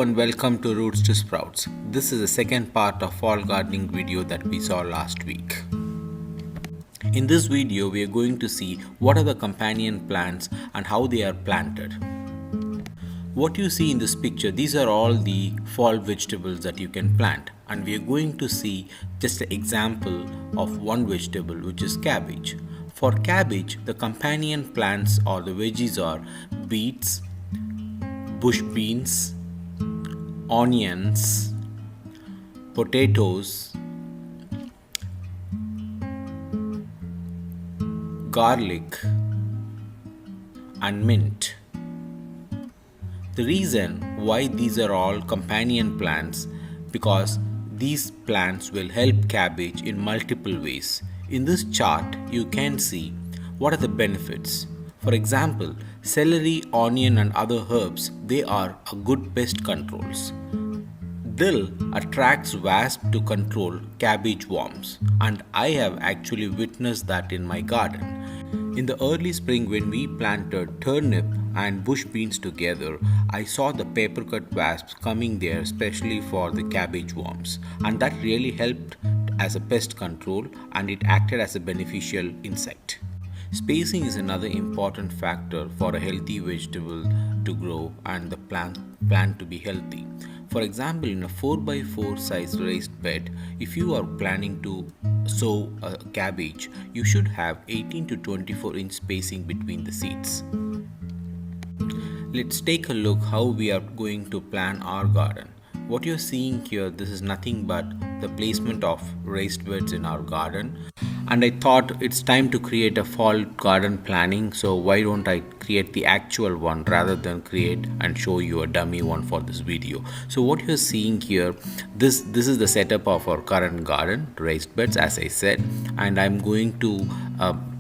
and welcome to Roots to Sprouts. This is the second part of fall gardening video that we saw last week. In this video, we are going to see what are the companion plants and how they are planted. What you see in this picture, these are all the fall vegetables that you can plant, and we are going to see just an example of one vegetable, which is cabbage. For cabbage, the companion plants or the veggies are beets, bush beans, onions, potatoes, garlic, and mint. The reason why these are all companion plants because these plants will help cabbage in multiple ways. In this chart, you can see what are the benefits. For example, celery, onion and other herbs, they are a good pest controls. Dill attracts wasps to control cabbage worms, and I have actually witnessed that in my garden. In the early spring when we planted turnip and bush beans together, I saw the papercut wasps coming there especially for the cabbage worms, and that really helped as a pest control and it acted as a beneficial insect. Spacing is another important factor for a healthy vegetable to grow and the plant to be healthy. For example, in a 4x4 size raised bed, if you are planning to sow a cabbage, you should have 18 to 24 inch spacing between the seeds. Let's take a look how we are going to plan our garden. What you're seeing here, this is nothing but the placement of raised beds in our garden. And I thought it's time to create a fall garden planning, so why don't I create the actual one rather than create and show you a dummy one for this video. So what you're seeing here, this is the setup of our current garden, raised beds as I said, and I'm going to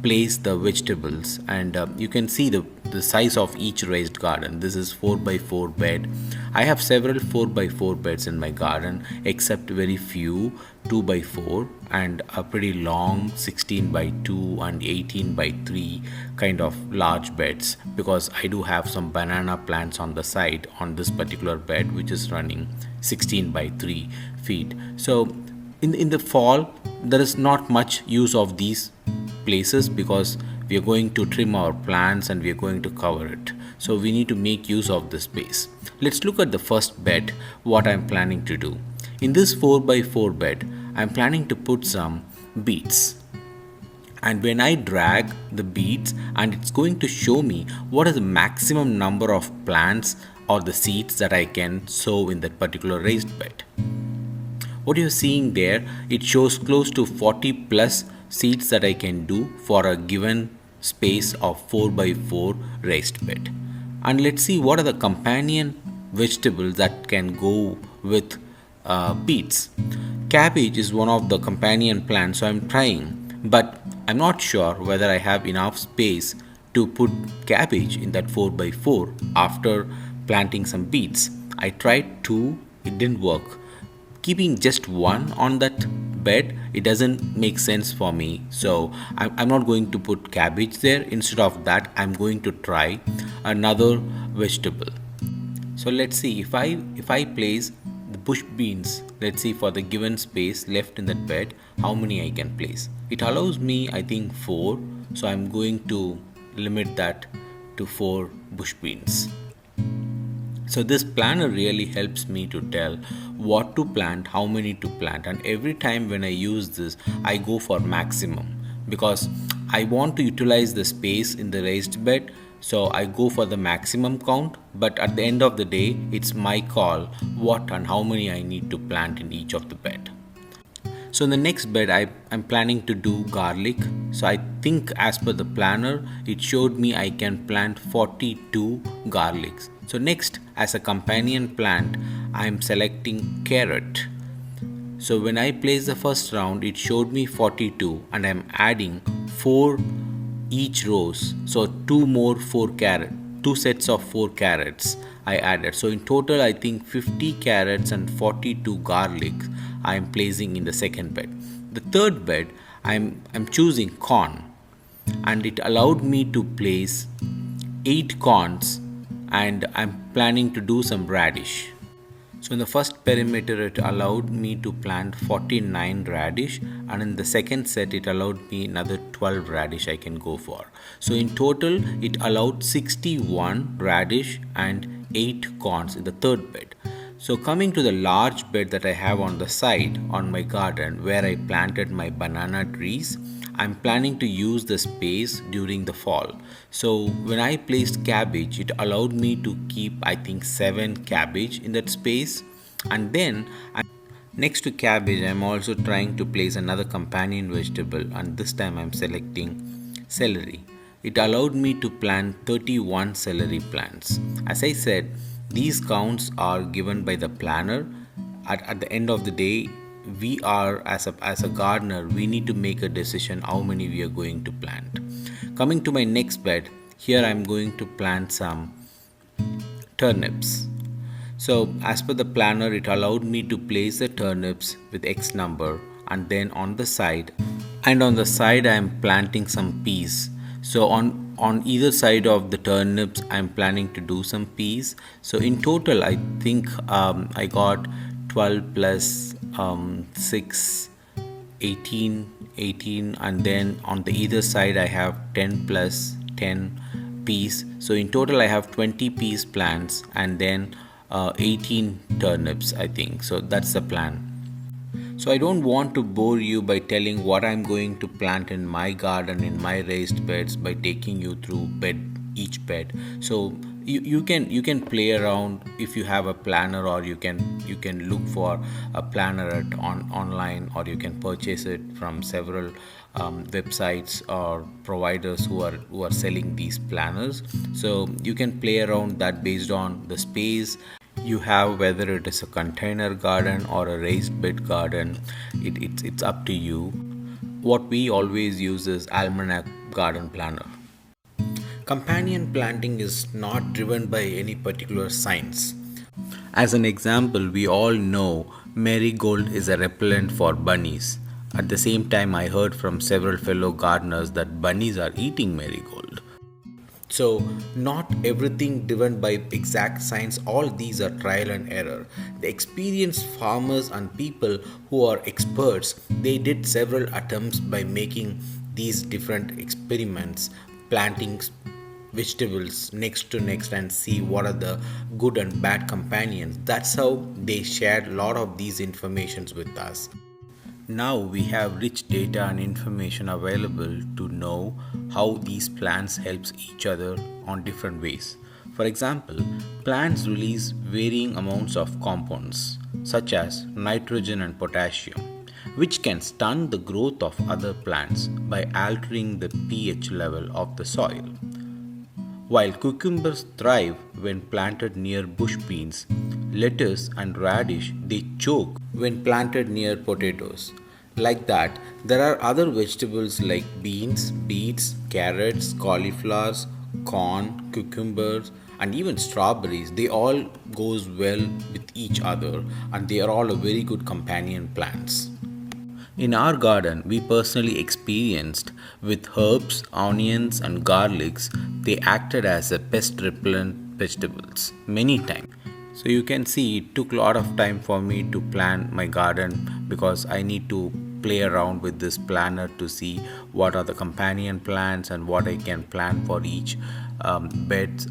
place the vegetables, and you can see the size of each raised garden. This is 4x4 bed. I have several 4x4 beds in my garden except very few 2x4 and a pretty long 16x2 and 18x3 kind of large beds, because I do have some banana plants on the side on this particular bed which is running 16x3 feet. So in the fall there is not much use of these places because we are going to trim our plants and we are going to cover it. So we need to make use of this space. Let's look at the first bed, what I'm planning to do. In this 4x4 bed, I'm planning to put some beets. And when I drag the beets, and it's going to show me what is the maximum number of plants or the seeds that I can sow in that particular raised bed. What you're seeing there, it shows close to 40 plus seeds that I can do for a given space of 4x4 raised bed. And let's see what are the companion vegetables that can go with beets. Cabbage is one of the companion plants, so I'm trying, but I'm not sure whether I have enough space to put cabbage in that 4x4 after planting some beets. I tried two, it didn't work. Keeping just one on that bed, it doesn't make sense for me, so I'm not going to put cabbage there. Instead of that, I'm going to try another vegetable. So let's see if I place the bush beans, let's see for the given space left in that bed how many I can place. It allows me I think 4, so I'm going to limit that to 4 bush beans. So this planner really helps me to tell what to plant, how many to plant, and every time when I use this I go for maximum because I want to utilize the space in the raised bed, so I go for the maximum count, but at the end of the day it's my call what and how many I need to plant in each of the bed. So in the next bed I'm planning to do garlic. So I think as per the planner it showed me I can plant 42 garlics. So next, as a companion plant, I am selecting carrot. So when I placed the first round, it showed me 42 and I am adding 4 each rows. So 2 sets of 4 carrots I added. So in total, I think 50 carrots and 42 garlic I am placing in the second bed. The third bed, I'm choosing corn, and it allowed me to place 8 corns, and I'm planning to do some radish. So in the first perimeter it allowed me to plant 49 radish, and in the second set it allowed me another 12 radish I can go for. So in total it allowed 61 radish and 8 corns in the third bed. So coming to the large bed that I have on the side on my garden where I planted my banana trees, I'm planning to use the space during the fall. So when I placed cabbage, it allowed me to keep I think 7 cabbage in that space. And then next to cabbage, I'm also trying to place another companion vegetable, and this time I'm selecting celery. It allowed me to plant 31 celery plants. As I said, these counts are given by the planner. At the end of the day, we are as a gardener, we need to make a decision how many we are going to plant. Coming to my next bed, here I'm going to plant some turnips. So, as per the planner, it allowed me to place the turnips with X number, and then on the side I am planting some peas. So on either side of the turnips I am planning to do some peas. So in total I think I got 12 plus 6 18, and then on the either side I have 10 plus 10 peas. So in total I have 20 peas plants, and then 18 turnips I think. So that's the plan. So I don't want to bore you by telling what I'm going to plant in my garden in my raised beds by taking you through each bed. So you can play around if you have a planner, or you can look for a planner online, or you can purchase it from several websites or providers who are selling these planners. So you can play around that based on the space you have, whether it is a container garden or a raised bed garden. It's up to you. What we always use is Almanac Garden Planner. Companion planting is not driven by any particular science. As an example, we all know marigold is a repellent for bunnies. At the same time, I heard from several fellow gardeners that bunnies are eating marigold. So, not everything driven by exact science, all these are trial and error. The experienced farmers and people who are experts, they did several attempts by making these different experiments, planting vegetables next to next and see what are the good and bad companions. That's how they shared a lot of these informations with us. Now we have rich data and information available to know how these plants helps each other on different ways. For example, plants release varying amounts of compounds such as nitrogen and potassium, which can stunt the growth of other plants by altering the pH level of the soil. While cucumbers thrive when planted near bush beans, lettuce and radish they choke when planted near potatoes. Like that, there are other vegetables like beans, beets, carrots, cauliflowers, corn, cucumbers, and even strawberries. They all goes well with each other, and they are all a very good companion plants. In our garden, we personally experienced with herbs, onions, and garlics, they acted as a pest repellent vegetables many times. So you can see it took a lot of time for me to plan my garden because I need to play around with this planner to see what are the companion plants and what I can plan for each bed.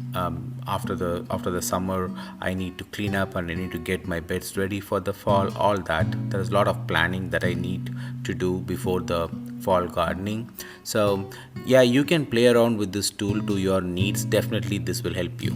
After the summer, I need to clean up and I need to get my beds ready for the fall. All that there's a lot of planning that I need to do before the fall gardening. So yeah, you can play around with this tool to your needs. Definitely, this will help you.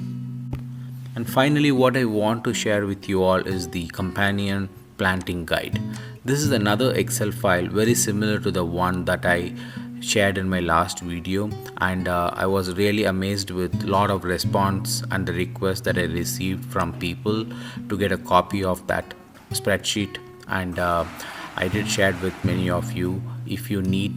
And finally, what I want to share with you all is the companion planting guide. This is another Excel file very similar to the one that I shared in my last video, and I was really amazed with a lot of response and the requests that I received from people to get a copy of that spreadsheet, and I did share it with many of you. If you need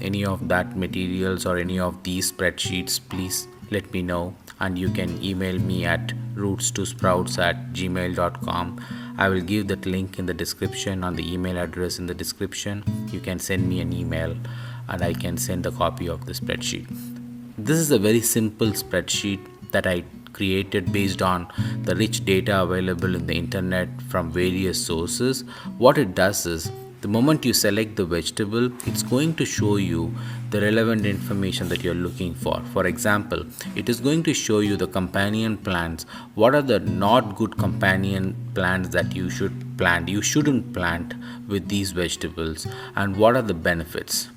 any of that materials or any of these spreadsheets, please let me know, and you can email me at rootstosprouts@gmail.com. I will give that link in the description, on the email address in the description. You can send me an email and I can send a copy of the spreadsheet. This is a very simple spreadsheet that I created based on the rich data available in the internet from various sources. What it does is, the moment you select the vegetable, it's going to show you the relevant information that you're looking for. For example, it is going to show you the companion plants. What are the not good companion plants that you should plant, you shouldn't plant with these vegetables, and what are the benefits?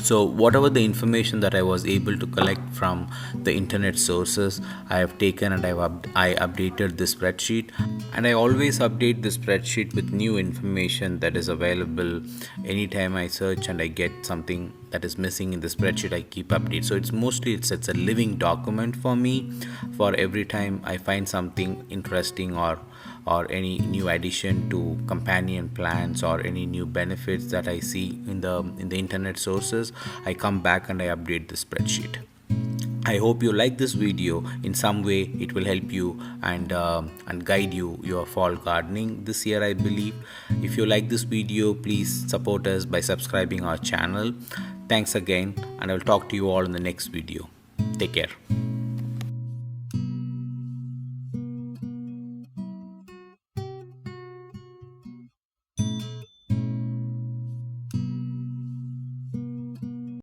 So whatever the information that I was able to collect from the internet sources, I have taken and I updated this spreadsheet, and I always update the spreadsheet with new information that is available. Anytime I search and I get something that is missing in the spreadsheet, I keep update. So it's a living document for me. For every time I find something interesting, or any new addition to companion plants, or any new benefits that I see in the internet sources, I come back and I update the spreadsheet. I hope you like this video. In some way it will help you and guide you your fall gardening this year, I believe. If you like this video, please support us by subscribing our channel. Thanks again, and I will talk to you all in the next video. Take care.